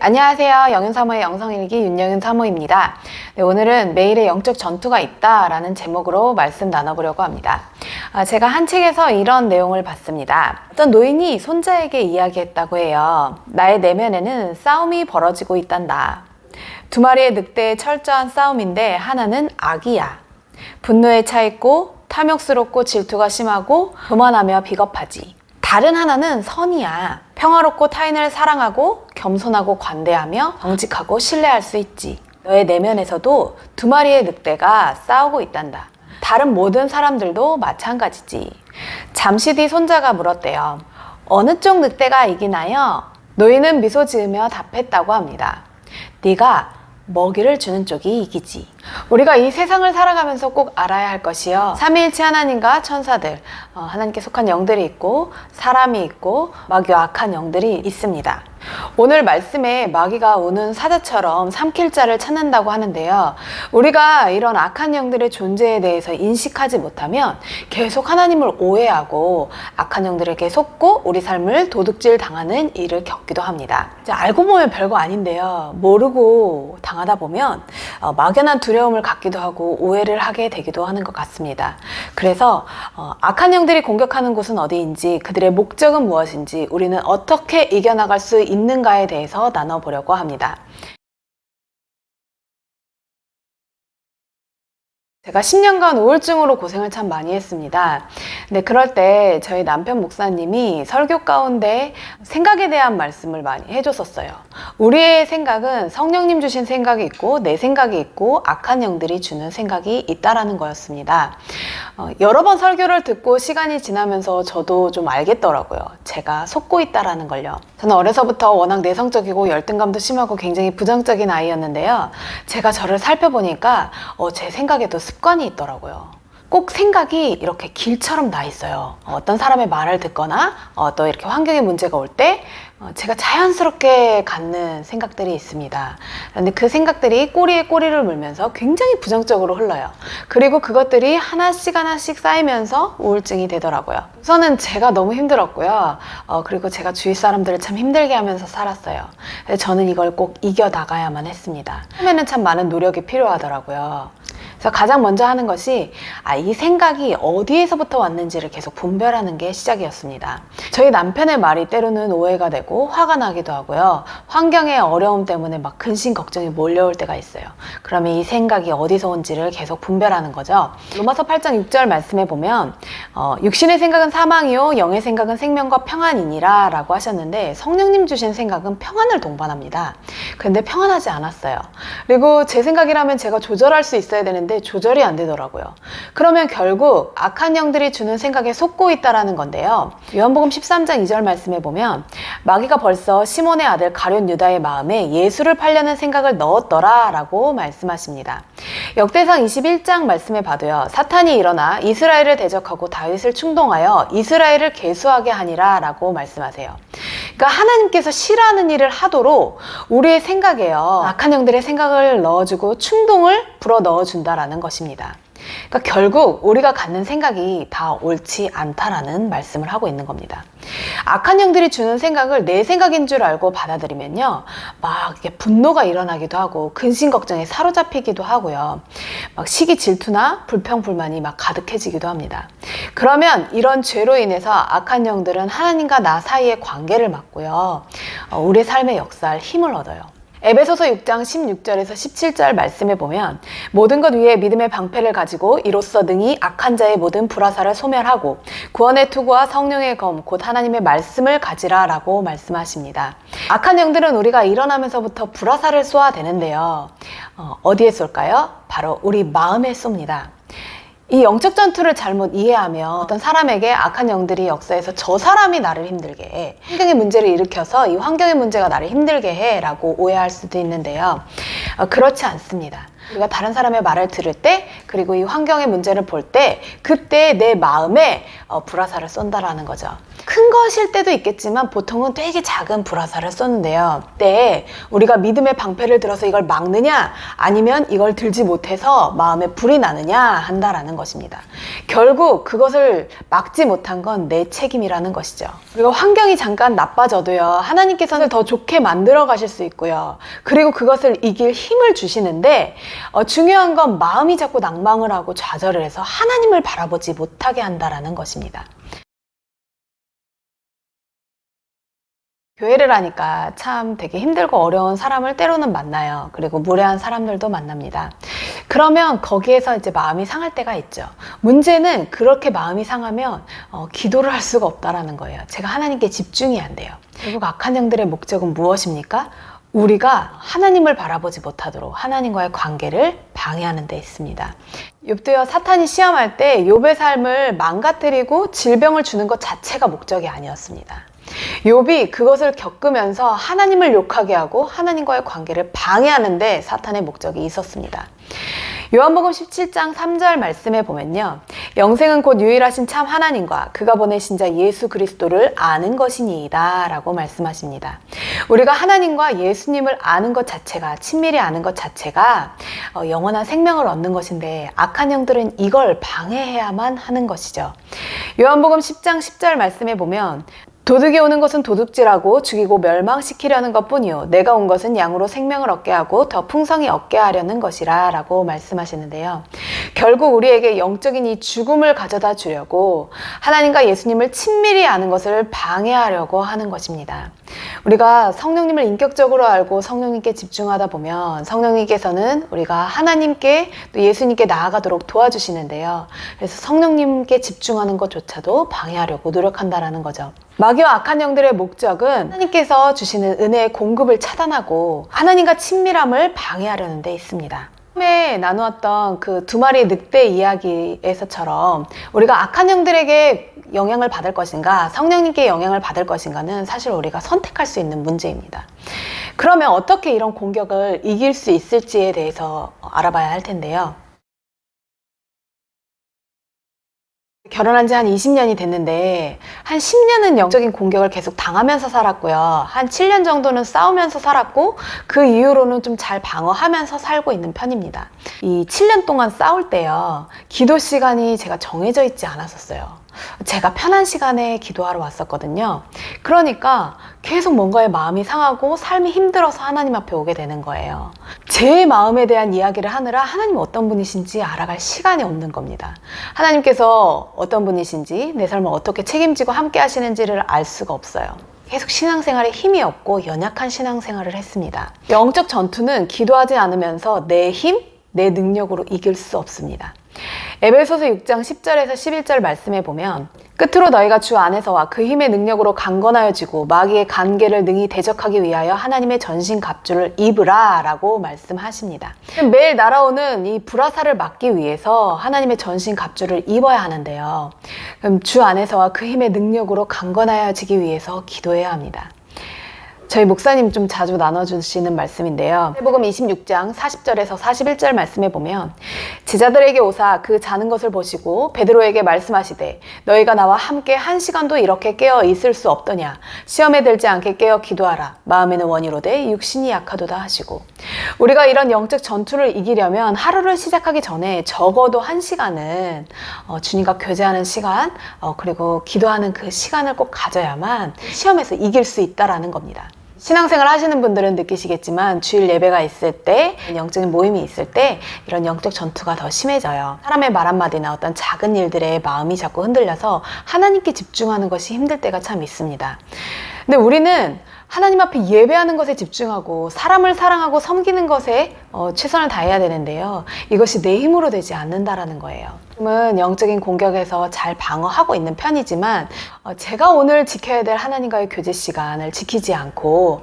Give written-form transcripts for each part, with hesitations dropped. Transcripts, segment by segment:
안녕하세요. 영윤사모의 영성일기 윤영윤사모입니다. 네, 오늘은 매일의 영적 전투가 있다라는 제목으로 말씀 나눠보려고 합니다. 제가 한 책에서 이런 내용을 봤습니다. 어떤 노인이 손자에게 이야기했다고 해요. 나의 내면에는 싸움이 벌어지고 있단다. 두 마리의 늑대의 철저한 싸움인데 하나는 악이야. 분노에 차 있고 탐욕스럽고 질투가 심하고 교만하며 비겁하지. 다른 하나는 선이야. 평화롭고 타인을 사랑하고 겸손하고 관대하며 정직하고 신뢰할 수 있지. 너의 내면에서도 두 마리의 늑대가 싸우고 있단다. 다른 모든 사람들도 마찬가지지. 잠시 뒤 손자가 물었대요. 어느 쪽 늑대가 이기나요? 노인은 미소 지으며 답했다고 합니다. 네가 먹이를 주는 쪽이 이기지. 우리가 이 세상을 살아가면서 꼭 알아야 할 것이요, 삼위일체 하나님과 천사들, 하나님께 속한 영들이 있고 사람이 있고 마귀와 악한 영들이 있습니다. 오늘 말씀에 마귀가 우는 사자처럼 삼킬 자를 찾는다고 하는데요, 우리가 이런 악한 영들의 존재에 대해서 인식하지 못하면 계속 하나님을 오해하고 악한 영들에게 속고 우리 삶을 도둑질 당하는 일을 겪기도 합니다. 알고 보면 별거 아닌데요, 모르고 당하다 보면 막연한 두려움을 갖기도 하고 오해를 하게 되기도 하는 것 같습니다. 그래서 악한 영들이 공격하는 곳은 어디인지, 그들의 목적은 무엇인지, 우리는 어떻게 이겨나갈 수 있는가에 대해서 나눠보려고 합니다. 제가 10년간 우울증으로 고생을 참 많이 했습니다. 근데 그럴 때 저희 남편 목사님이 설교 가운데 생각에 대한 말씀을 많이 해줬었어요. 우리의 생각은 성령님 주신 생각이 있고 내 생각이 있고 악한 영들이 주는 생각이 있다라는 거였습니다. 여러 번 설교를 듣고 시간이 지나면서 저도 좀 알겠더라고요. 제가 속고 있다라는 걸요. 저는 어려서부터 워낙 내성적이고 열등감도 심하고 굉장히 부정적인 아이였는데요, 제가 저를 살펴보니까 제 생각에도 습관이 있더라고요. 꼭 생각이 이렇게 길처럼 나 있어요. 어떤 사람의 말을 듣거나 또 이렇게 환경에 문제가 올 때 제가 자연스럽게 갖는 생각들이 있습니다. 그런데 그 생각들이 꼬리에 꼬리를 물면서 굉장히 부정적으로 흘러요. 그리고 그것들이 하나씩 쌓이면서 우울증이 되더라고요. 우선은 제가 너무 힘들었고요. 그리고 제가 주위 사람들을 참 힘들게 하면서 살았어요. 저는 이걸 꼭 이겨나가야만 했습니다. 처음에는 참 많은 노력이 필요하더라고요. 그래서 가장 먼저 하는 것이 이 생각이 어디에서부터 왔는지를 계속 분별하는 게 시작이었습니다. 저희 남편의 말이 때로는 오해가 되고 화가 나기도 하고요, 환경의 어려움 때문에 막 근심 걱정이 몰려올 때가 있어요. 그러면 이 생각이 어디서 온지를 계속 분별하는 거죠. 로마서 8장 6절 말씀에 보면 육신의 생각은 사망이요 영의 생각은 생명과 평안이니라 라고 하셨는데, 성령님 주신 생각은 평안을 동반합니다. 그런데 평안하지 않았어요. 그리고 제 생각이라면 제가 조절할 수 있어야 되는데 조절이 안 되더라고요. 그러면 결국 악한 영들이 주는 생각에 속고 있다라는 건데요, 요한복음 13장 2절 말씀에 보면 마귀가 벌써 시몬의 아들 가룟 유다의 마음에 예수를 팔려는 생각을 넣었더라 라고 말씀하십니다. 역대상 21장 말씀에 봐도요, 사탄이 일어나 이스라엘을 대적하고 다윗을 충동하여 이스라엘을 계수하게 하니라 라고 말씀하세요. 그러니까 하나님께서 싫어하는 일을 하도록 우리의 생각에요, 악한 영들의 생각을 넣어주고 충동을 불어 넣어준다라는 것입니다. 그러니까 결국 우리가 갖는 생각이 다 옳지 않다라는 말씀을 하고 있는 겁니다. 악한 영들이 주는 생각을 내 생각인 줄 알고 받아들이면요, 막 이렇게 분노가 일어나기도 하고 근심 걱정에 사로잡히기도 하고요, 막 시기 질투나 불평 불만이 막 가득해지기도 합니다. 그러면 이런 죄로 인해서 악한 영들은 하나님과 나 사이의 관계를 막고요, 우리의 삶에 역사할 힘을 얻어요. 에베소서 6장 16절에서 17절 말씀에 보면 모든 것 위에 믿음의 방패를 가지고 이로써 능히 악한 자의 모든 불화살을 소멸하고 구원의 투구와 성령의 검 곧 하나님의 말씀을 가지라 라고 말씀하십니다. 악한 영들은 우리가 일어나면서부터 불화살을 쏘아 대는데요, 어디에 쏠까요? 바로 우리 마음에 쏩니다. 이 영적 전투를 잘못 이해하면 어떤 사람에게 악한 영들이 역사에서 저 사람이 나를 힘들게 해, 환경의 문제를 일으켜서 이 환경의 문제가 나를 힘들게 해 라고 오해할 수도 있는데요, 그렇지 않습니다. 우리가 다른 사람의 말을 들을 때, 그리고 이 환경의 문제를 볼 때, 그때 내 마음에 불화살을 쏜다라는 거죠. 큰 것일 때도 있겠지만 보통은 되게 작은 불화살을 쏘는데요. 그때 우리가 믿음의 방패를 들어서 이걸 막느냐 아니면 이걸 들지 못해서 마음에 불이 나느냐 한다라는 것입니다. 결국 그것을 막지 못한 건 내 책임이라는 것이죠. 그리고 환경이 잠깐 나빠져도요, 하나님께서는 더 좋게 만들어 가실 수 있고요. 그리고 그것을 이길 힘을 주시는데 중요한 건 마음이 자꾸 낭망을 하고 좌절을 해서 하나님을 바라보지 못하게 한다라는 것입니다. 교회를 하니까 참 되게 힘들고 어려운 사람을 때로는 만나요. 그리고 무례한 사람들도 만납니다. 그러면 거기에서 이제 마음이 상할 때가 있죠. 문제는 그렇게 마음이 상하면 기도를 할 수가 없다라는 거예요. 제가 하나님께 집중이 안 돼요. 결국 악한 영들의 목적은 무엇입니까? 우리가 하나님을 바라보지 못하도록 하나님과의 관계를 방해하는 데 있습니다. 욥도요, 사탄이 시험할 때 욥의 삶을 망가뜨리고 질병을 주는 것 자체가 목적이 아니었습니다. 욥이 그것을 겪으면서 하나님을 욕하게 하고 하나님과의 관계를 방해하는데 사탄의 목적이 있었습니다. 요한복음 17장 3절 말씀에 보면요, 영생은 곧 유일하신 참 하나님과 그가 보내신 자 예수 그리스도를 아는 것이니이다 라고 말씀하십니다. 우리가 하나님과 예수님을 아는 것 자체가, 친밀히 아는 것 자체가 영원한 생명을 얻는 것인데, 악한 영들은 이걸 방해해야만 하는 것이죠. 요한복음 10장 10절 말씀에 보면, 도둑이 오는 것은 도둑질하고 죽이고 멸망시키려는 것뿐이요 내가 온 것은 양으로 생명을 얻게 하고 더 풍성히 얻게 하려는 것이라 라고 말씀하시는데요. 결국 우리에게 영적인 이 죽음을 가져다 주려고 하나님과 예수님을 친밀히 아는 것을 방해하려고 하는 것입니다. 우리가 성령님을 인격적으로 알고 성령님께 집중하다 보면 성령님께서는 우리가 하나님께 또 예수님께 나아가도록 도와주시는데요. 그래서 성령님께 집중하는 것조차도 방해하려고 노력한다라는 거죠. 마귀와 악한 영들의 목적은 하나님께서 주시는 은혜의 공급을 차단하고 하나님과 친밀함을 방해하려는 데 있습니다. 처음에 나누었던 그 두 마리 늑대 이야기에서처럼 우리가 악한 영들에게 영향을 받을 것인가 성령님께 영향을 받을 것인가는 사실 우리가 선택할 수 있는 문제입니다. 그러면 어떻게 이런 공격을 이길 수 있을지에 대해서 알아봐야 할 텐데요. 결혼한 지 한 20년이 됐는데 한 10년은 영적인 공격을 계속 당하면서 살았고요. 한 7년 정도는 싸우면서 살았고 그 이후로는 좀 잘 방어하면서 살고 있는 편입니다. 이 7년 동안 싸울 때요, 기도 시간이 제가 정해져 있지 않았었어요. 제가 편한 시간에 기도하러 왔었거든요. 그러니까 계속 뭔가에 마음이 상하고 삶이 힘들어서 하나님 앞에 오게 되는 거예요. 제 마음에 대한 이야기를 하느라 하나님 어떤 분이신지 알아갈 시간이 없는 겁니다. 하나님께서 어떤 분이신지 내 삶을 어떻게 책임지고 함께 하시는지를 알 수가 없어요. 계속 신앙생활에 힘이 없고 연약한 신앙생활을 했습니다. 영적 전투는 기도하지 않으면서 내 힘, 내 능력으로 이길 수 없습니다. 에베소서 6장 10절에서 11절 말씀에 보면, 끝으로 너희가 주 안에서와 그 힘의 능력으로 강건하여지고 마귀의 간계를 능히 대적하기 위하여 하나님의 전신갑주를 입으라 라고 말씀하십니다. 매일 날아오는 이 불화살을 막기 위해서 하나님의 전신갑주를 입어야 하는데요. 그럼 주 안에서와 그 힘의 능력으로 강건하여지기 위해서 기도해야 합니다. 저희 목사님 좀 자주 나눠주시는 말씀인데요. 마태복음 26장 40절에서 41절 말씀에 보면, 제자들에게 오사 그 자는 것을 보시고 베드로에게 말씀하시되 너희가 나와 함께 1시간도 이렇게 깨어 있을 수 없더냐. 시험에 들지 않게 깨어 기도하라. 마음에는 원이로되 육신이 약하도다 하시고, 우리가 이런 영적 전투를 이기려면 하루를 시작하기 전에 적어도 1시간은 주님과 교제하는 시간, 그리고 기도하는 그 시간을 꼭 가져야만 시험에서 이길 수 있다라는 겁니다. 신앙생활 하시는 분들은 느끼시겠지만 주일 예배가 있을 때, 영적인 모임이 있을 때 이런 영적 전투가 더 심해져요. 사람의 말 한마디나 어떤 작은 일들에 마음이 자꾸 흔들려서 하나님께 집중하는 것이 힘들 때가 참 있습니다. 근데 우리는 하나님 앞에 예배하는 것에 집중하고 사람을 사랑하고 섬기는 것에 최선을 다해야 되는데요. 이것이 내 힘으로 되지 않는다라는 거예요. 지금은 영적인 공격에서 잘 방어하고 있는 편이지만 제가 오늘 지켜야 될 하나님과의 교제 시간을 지키지 않고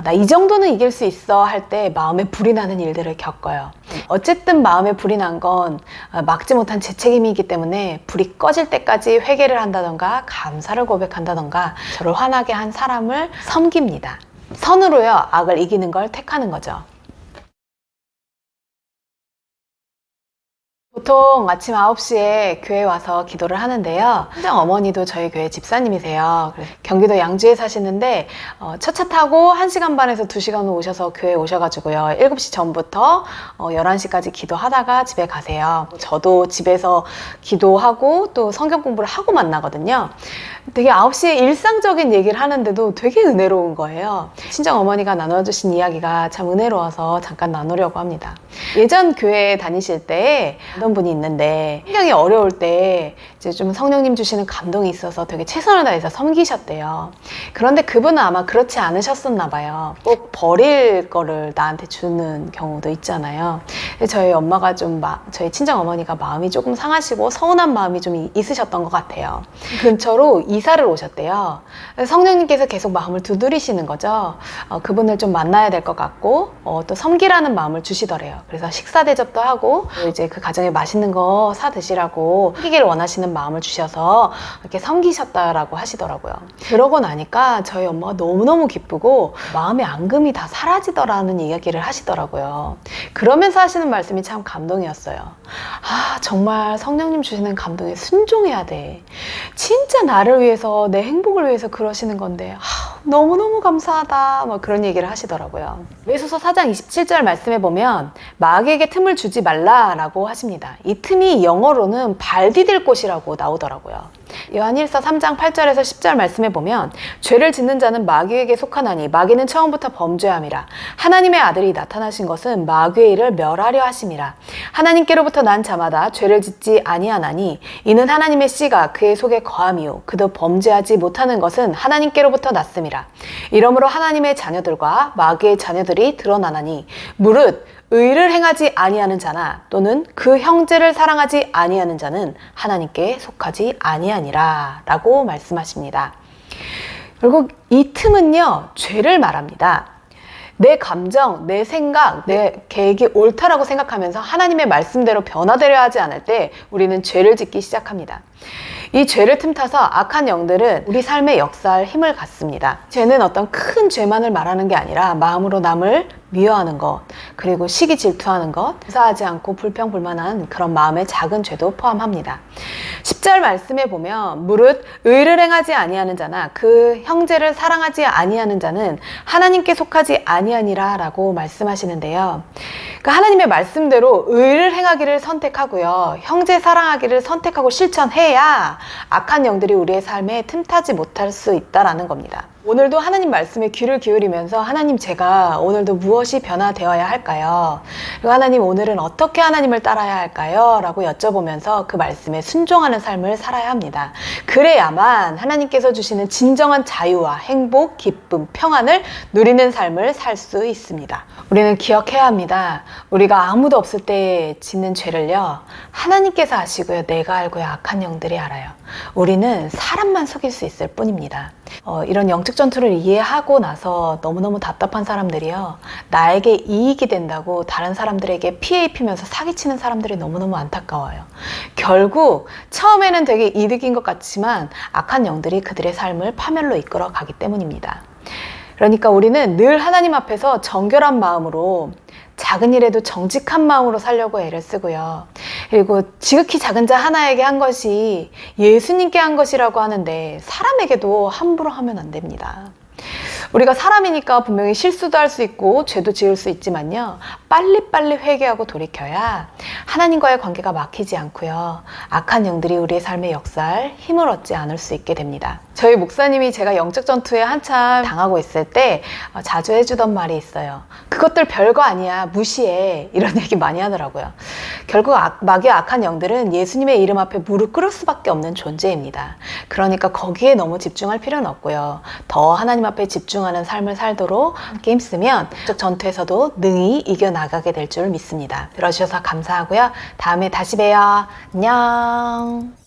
나 이 정도는 이길 수 있어 할 때 마음에 불이 나는 일들을 겪어요. 어쨌든 마음에 불이 난 건 막지 못한 제 책임이기 때문에 불이 꺼질 때까지 회개를 한다던가 감사를 고백한다던가 저를 화나게 한 사람을 섬깁니다. 선으로요, 악을 이기는 걸 택하는 거죠. 보통 아침 9시에 교회 와서 기도를 하는데요. 친정 어머니도 저희 교회 집사님이세요. 그래서 경기도 양주에 사시는데 첫 차 타고 1시간 반에서 2시간 후 오셔서 교회에 오셔가지고요. 7시 전부터 11시까지 기도하다가 집에 가세요. 저도 집에서 기도하고 또 성경 공부를 하고 만나거든요. 되게 9시에 일상적인 얘기를 하는데도 되게 은혜로운 거예요. 친정 어머니가 나눠주신 이야기가 참 은혜로워서 잠깐 나누려고 합니다. 예전 교회에 다니실 때 어떤 분이 있는데 굉장히 어려울 때 이제 좀 성령님 주시는 감동이 있어서 되게 최선을 다해서 섬기셨대요. 그런데 그분은 아마 그렇지 않으셨었나 봐요. 꼭 버릴 거를 나한테 주는 경우도 있잖아요. 저희 엄마가 저희 친정 어머니가 마음이 조금 상하시고 서운한 마음이 좀 있으셨던 것 같아요. 근처로 이사를 오셨대요. 성령님께서 계속 마음을 두드리시는 거죠. 그분을 좀 만나야 될 것 같고 또 섬기라는 마음을 주시더래요. 그래서 식사 대접도 하고 이제 그 가정에 맛있는 거 사 드시라고 섬기기를 원하시는 마음을 주셔서 이렇게 섬기셨다라고 하시더라고요. 그러고 나니까 저희 엄마가 너무너무 기쁘고 마음의 앙금이 다 사라지더라는 이야기를 하시더라고요. 그러면서 하시는 말씀이 참 감동이었어요. 아, 정말 성령님 주시는 감동에 순종해야 돼. 진짜 나를 위해서, 내 행복을 위해서 그러시는 건데 너무너무 감사하다, 뭐 그런 얘기를 하시더라고요. 에베소서 4장 27절 말씀에 보면 마귀에게 틈을 주지 말라라고 하십니다. 이 틈이 영어로는 발 디딜 곳이라고 나오더라고요. 요한일서 3장 8절에서 10절 말씀에 보면 죄를 짓는 자는 마귀에게 속하나니 마귀는 처음부터 범죄함이라. 하나님의 아들이 나타나신 것은 마귀의 일을 멸하려 하심이라. 하나님께로부터 난 자마다 죄를 짓지 아니하나니 이는 하나님의 씨가 그의 속에 거함이요 그도 범죄하지 못하는 것은 하나님께로부터 났음이라. 이러므로 하나님의 자녀들과 마귀의 자녀들이 드러나나니 무릇 의를 행하지 아니하는 자나 또는 그 형제를 사랑하지 아니하는 자는 하나님께 속하지 아니하니라 라고 말씀하십니다. 결국 이 틈은요, 죄를 말합니다. 내 감정, 내 생각, 내 계획이 옳다라고 생각하면서 하나님의 말씀대로 변화되려 하지 않을 때 우리는 죄를 짓기 시작합니다. 이 죄를 틈타서 악한 영들은 우리 삶에 역사할 힘을 갖습니다. 죄는 어떤 큰 죄만을 말하는 게 아니라 마음으로 남을 미워하는 것, 그리고 시기 질투하는 것, 감사하지 않고 불평불만한 그런 마음의 작은 죄도 포함합니다. 10절 말씀에 보면 무릇 의를 행하지 아니하는 자나 그 형제를 사랑하지 아니하는 자는 하나님께 속하지 아니하니라 라고 말씀하시는데요. 그러니까 하나님의 말씀대로 의를 행하기를 선택하고요, 형제 사랑하기를 선택하고 실천해야 악한 영들이 우리의 삶에 틈타지 못할 수 있다라는 겁니다. 오늘도 하나님 말씀에 귀를 기울이면서 하나님, 제가 오늘도 무엇이 변화되어야 할까요? 그리고 하나님, 오늘은 어떻게 하나님을 따라야 할까요? 라고 여쭤보면서 그 말씀에 순종하는 삶을 살아야 합니다. 그래야만 하나님께서 주시는 진정한 자유와 행복, 기쁨, 평안을 누리는 삶을 살 수 있습니다. 우리는 기억해야 합니다. 우리가 아무도 없을 때 짓는 죄를요, 하나님께서 아시고요, 내가 알고요, 악한 영들이 알아요. 우리는 사람만 속일 수 있을 뿐입니다. 이런 영적 전투를 이해하고 나서 너무너무 답답한 사람들이요, 나에게 이익이 된다고 다른 사람들에게 피해 입히면서 사기치는 사람들이 너무너무 안타까워요. 결국 처음에는 되게 이득인 것 같지만 악한 영들이 그들의 삶을 파멸로 이끌어 가기 때문입니다. 그러니까 우리는 늘 하나님 앞에서 정결한 마음으로, 작은 일에도 정직한 마음으로 살려고 애를 쓰고요. 그리고 지극히 작은 자 하나에게 한 것이 예수님께 한 것이라고 하는데 사람에게도 함부로 하면 안 됩니다. 우리가 사람이니까 분명히 실수도 할 수 있고 죄도 지을 수 있지만요, 빨리빨리 회개하고 돌이켜야 하나님과의 관계가 막히지 않고요, 악한 영들이 우리의 삶에 역사할 힘을 얻지 않을 수 있게 됩니다. 저희 목사님이 제가 영적 전투에 한참 당하고 있을 때 자주 해주던 말이 있어요. 그것들 별거 아니야, 무시해, 이런 얘기 많이 하더라고요. 결국 마귀의 악한 영들은 예수님의 이름 앞에 무릎 꿇을 수밖에 없는 존재입니다. 그러니까 거기에 너무 집중할 필요는 없고요, 더 하나님 앞에 집중하는 삶을 살도록 함께 힘쓰면 영적 전투에서도 능히 이겨나가게 될 줄 믿습니다. 들어주셔서 감사하고요. 다음에 다시 봬요. 안녕.